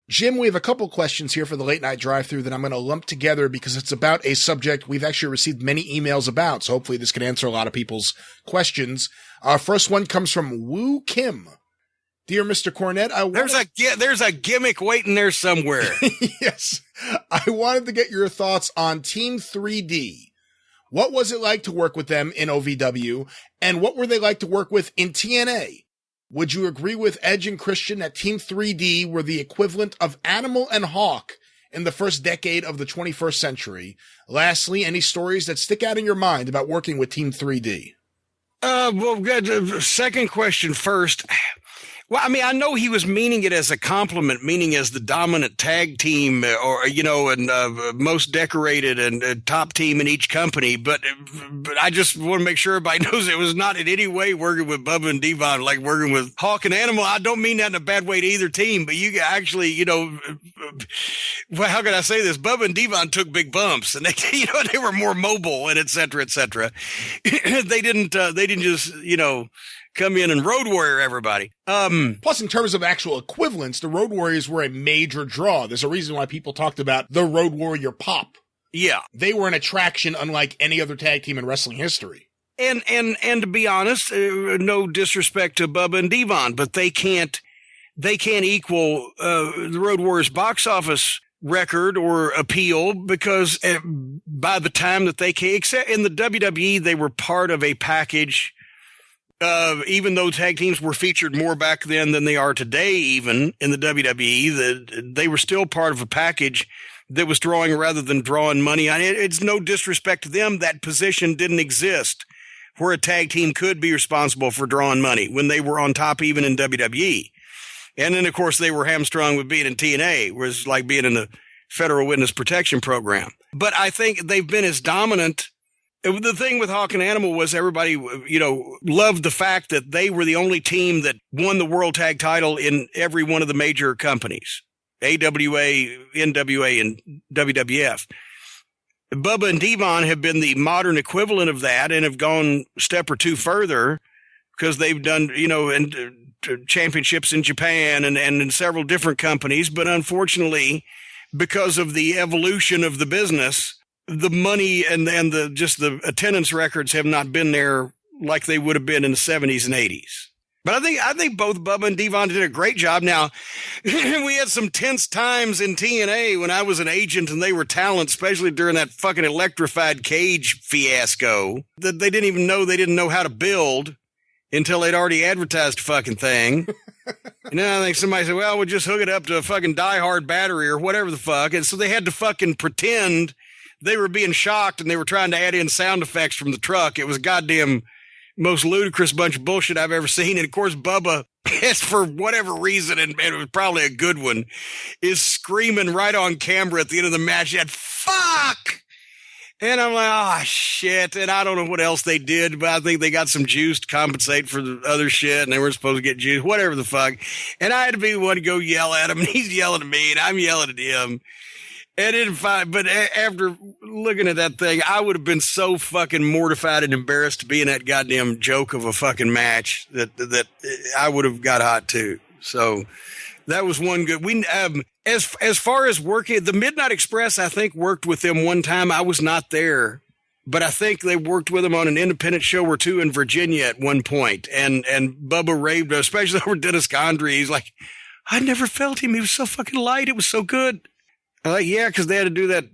Jim, we have a couple questions here for the late night drive-thru that I'm going to lump together because it's about a subject we've actually received many emails about. So hopefully this can answer a lot of people's questions. Our first one comes from Woo Kim. Dear Mr. Cornette, there's a gimmick waiting there somewhere. Yes. I wanted to get your thoughts on Team 3D. What was it like to work with them in OVW, and what were they like to work with in TNA? Would you agree with Edge and Christian that Team 3D were the equivalent of Animal and Hawk in the first decade of the 21st century? Lastly, any stories that stick out in your mind about working with Team 3D? Well, good. Second question first. Well, I mean, I know he was meaning it as a compliment, meaning as the dominant tag team or, and most decorated and top team in each company. But I just want to make sure everybody knows it was not in any way working with Bubba and Devon, like working with Hawk and Animal. I don't mean that in a bad way to either team, but you actually, well, how can I say this? Bubba and Devon took big bumps and they were more mobile and et cetera, et cetera. They didn't just, come in and Road Warrior everybody. Plus, in terms of actual equivalence, the Road Warriors were a major draw. There's a reason why people talked about the Road Warrior pop. Yeah. They were an attraction unlike any other tag team in wrestling history. And to be honest, no disrespect to Bubba and Devon, but they can't equal the Road Warriors box office record or appeal because by the time that they came, except in the WWE, they were part of a package. Even though tag teams were featured more back then than they are today, even in the WWE, they were still part of a package that was drawing rather than drawing money. It's no disrespect to them. That position didn't exist where a tag team could be responsible for drawing money when they were on top, even in WWE. And then, of course, they were hamstrung with being in TNA, whereas like being in the Federal Witness Protection Program. But I think they've been as dominant. The thing with Hawk and Animal was everybody, loved the fact that they were the only team that won the World Tag title in every one of the major companies, AWA, NWA, and WWF. Bubba and Devon have been the modern equivalent of that and have gone a step or two further because they've done, championships in Japan and in several different companies. But unfortunately, because of the evolution of the business, the money and the attendance records have not been there like they would have been in the 70s and 80s. But I think both Bubba and Devon did a great job. Now, we had some tense times in TNA when I was an agent and they were talent, especially during that fucking electrified cage fiasco that they didn't know how to build until they'd already advertised the fucking thing. And then I think somebody said, well, we'll just hook it up to a fucking die-hard battery or whatever the fuck. And so they had to fucking pretend they were being shocked and they were trying to add in sound effects from the truck. It was goddamn most ludicrous bunch of bullshit I've ever seen. And of course, Bubba, for whatever reason, and it was probably a good one, is screaming right on camera at the end of the match, that fuck! And I'm like, oh shit. And I don't know what else they did, but I think they got some juice to compensate for the other shit. And they were supposed to get juice, whatever the fuck. And I had to be the one to go yell at him. And he's yelling at me and I'm yelling at him. And but after looking at that thing, I would have been so fucking mortified and embarrassed to be in that goddamn joke of a fucking match that I would have got hot too. So that was one good. We as far as working, the Midnight Express, I think worked with them one time. I was not there, but I think they worked with them on an independent show or two in Virginia at one point. And Bubba raved, especially over Dennis Condrey. He's like, I never felt him. He was so fucking light. It was so good. Yeah, because they had to do that,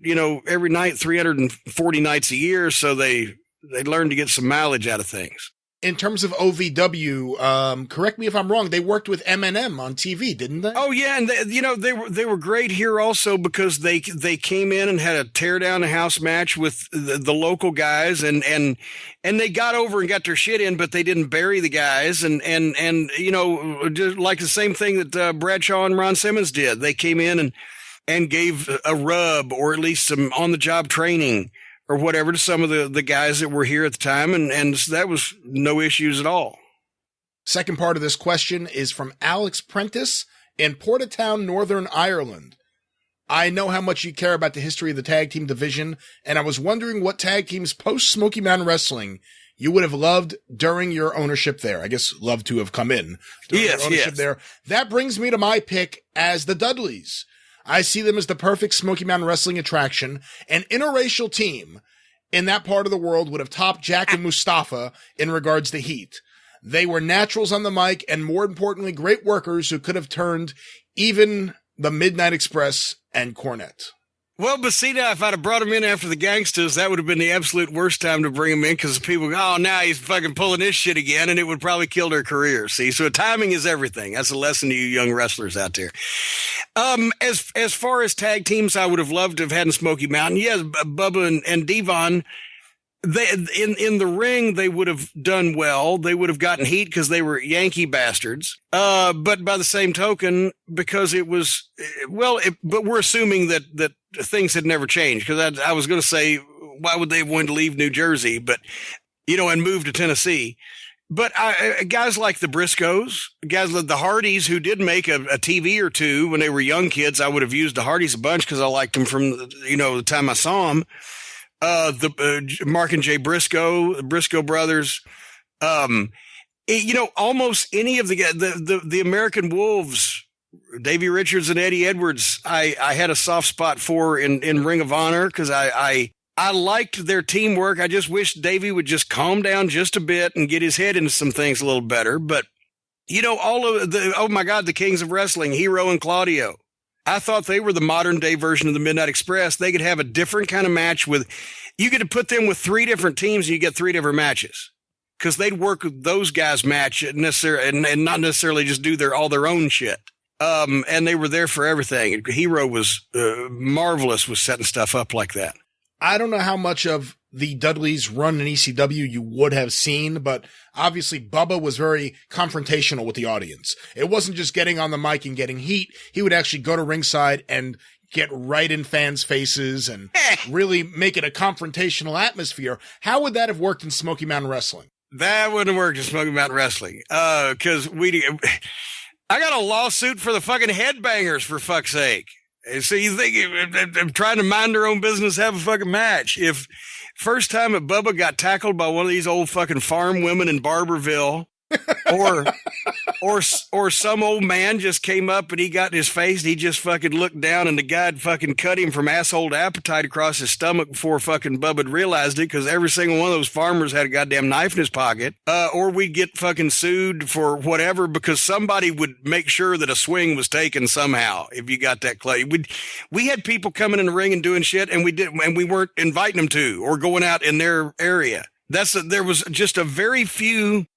every night, 340 nights a year. So they learned to get some mileage out of things. In terms of OVW, correct me if I'm wrong, they worked with Eminem on TV, didn't they? Oh yeah, and they were great here also because they came in and had a tear down the house match with the local guys and they got over and got their shit in, but they didn't bury the guys and just like the same thing that Bradshaw and Ron Simmons did. They came in and gave a rub or at least some on the job training or whatever to some of the guys that were here at the time. And that was no issues at all. Second part of this question is from Alex Prentice in Portadown, Northern Ireland. I know how much you care about the history of the tag team division, and I was wondering what tag teams post Smoky Mountain Wrestling you would have loved during your ownership there. I guess loved to have come in during your ownership there. That brings me to my pick as the Dudleys. I see them as the perfect Smoky Mountain Wrestling attraction. An interracial team in that part of the world would have topped Jack and Mustafa in regards to heat. They were naturals on the mic and, more importantly, great workers who could have turned even the Midnight Express and Cornette. Well, but see, now, if I'd have brought him in after the Gangsters, that would have been the absolute worst time to bring him in, because people go, oh, now he's fucking pulling this shit again, and it would probably kill their career. See, so timing is everything. That's a lesson to you young wrestlers out there. As far as tag teams, I would have loved to have had in Smoky Mountain. Yes, Bubba and Devon. They in the ring, they would have done well. They would have gotten heat because they were Yankee bastards. But by the same token, because it was but we're assuming that things had never changed. Because I was going to say, why would they have wanted to leave New Jersey, but and move to Tennessee? But guys like the Briscoes, guys like the Hardys, who did make a TV or two when they were young kids, I would have used the Hardys a bunch because I liked them from the time I saw them. Mark and Jay Briscoe, the Briscoe brothers, almost any of the American Wolves, Davey Richards and Eddie Edwards, I had a soft spot for in Ring of Honor because I liked their teamwork. I just wish Davey would just calm down just a bit and get his head into some things a little better. But, all of the Kings of Wrestling, Hero and Claudio. I thought they were the modern day version of the Midnight Express. They could have a different kind of match you get to put them with 3 different teams and you get 3 different matches, because they'd work with those guys' match and not necessarily just do all their own shit. And they were there for everything. Hero was marvelous with setting stuff up like that. I don't know how much of the Dudleys run in ECW you would have seen, but obviously Bubba was very confrontational with the audience. It wasn't just getting on the mic and getting heat. He would actually go to ringside and get right in fans' faces and really make it a confrontational atmosphere. How would that have worked in Smoky Mountain Wrestling? That wouldn't have worked in Smoky Mountain Wrestling. Because I got a lawsuit for the fucking headbangers, for fuck's sake. So you think I'm trying to mind their own business, have a fucking match. If first time that Bubba got tackled by one of these old fucking farm women in Barberville, or some old man just came up and he got in his face and he just fucking looked down and the guy had fucking cut him from asshole to appetite across his stomach before fucking Bubba realized it, because every single one of those farmers had a goddamn knife in his pocket. Or we'd get fucking sued for whatever because somebody would make sure that a swing was taken somehow if you got that close. We had people coming in the ring and doing shit and we weren't inviting them to or going out in their area. There was just a very few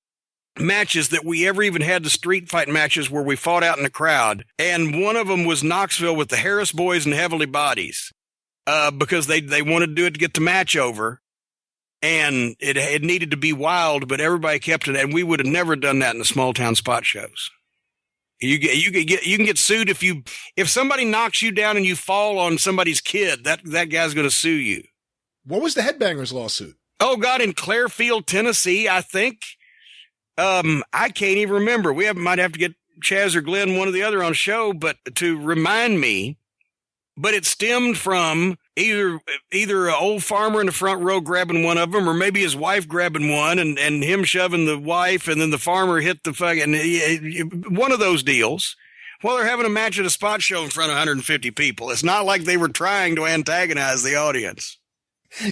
matches that we ever even had, the street fight matches where we fought out in the crowd. And one of them was Knoxville with the Harris Boys and Heavenly Bodies, because they wanted to do it to get the match over. And it needed to be wild, but everybody kept it. And we would have never done that in the small town spot shows. You can get sued if somebody knocks you down and you fall on somebody's kid, that guy's going to sue you. What was the Headbangers lawsuit? Oh God, in Clarefield, Tennessee, I think. I can't even remember. Might have to get Chaz or Glenn, one or the other, on show, but to remind me. But it stemmed from either an old farmer in the front row grabbing one of them, or maybe his wife grabbing one and him shoving the wife, and then the farmer hit the fucking one of those deals. Well, they're having a match at a spot show in front of 150 people. It's not like they were trying to antagonize the audience.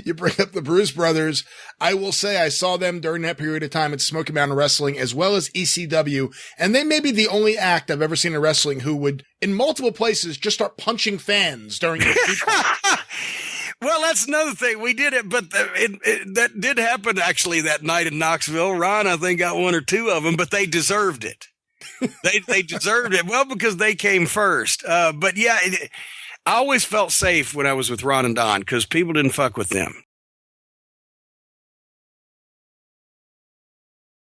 You bring up the Bruce Brothers. I will say I saw them during that period of time at Smoky Mountain Wrestling as well as ECW, and they may be the only act I've ever seen in wrestling who would, in multiple places, just start punching fans during the Well, that's another thing. We did it, but that did happen actually that night in Knoxville. Ron, I think, got 1 or 2 of them, but they deserved it. They deserved it. Well, because they came first. But yeah, I always felt safe when I was with Ron and Don because people didn't fuck with them.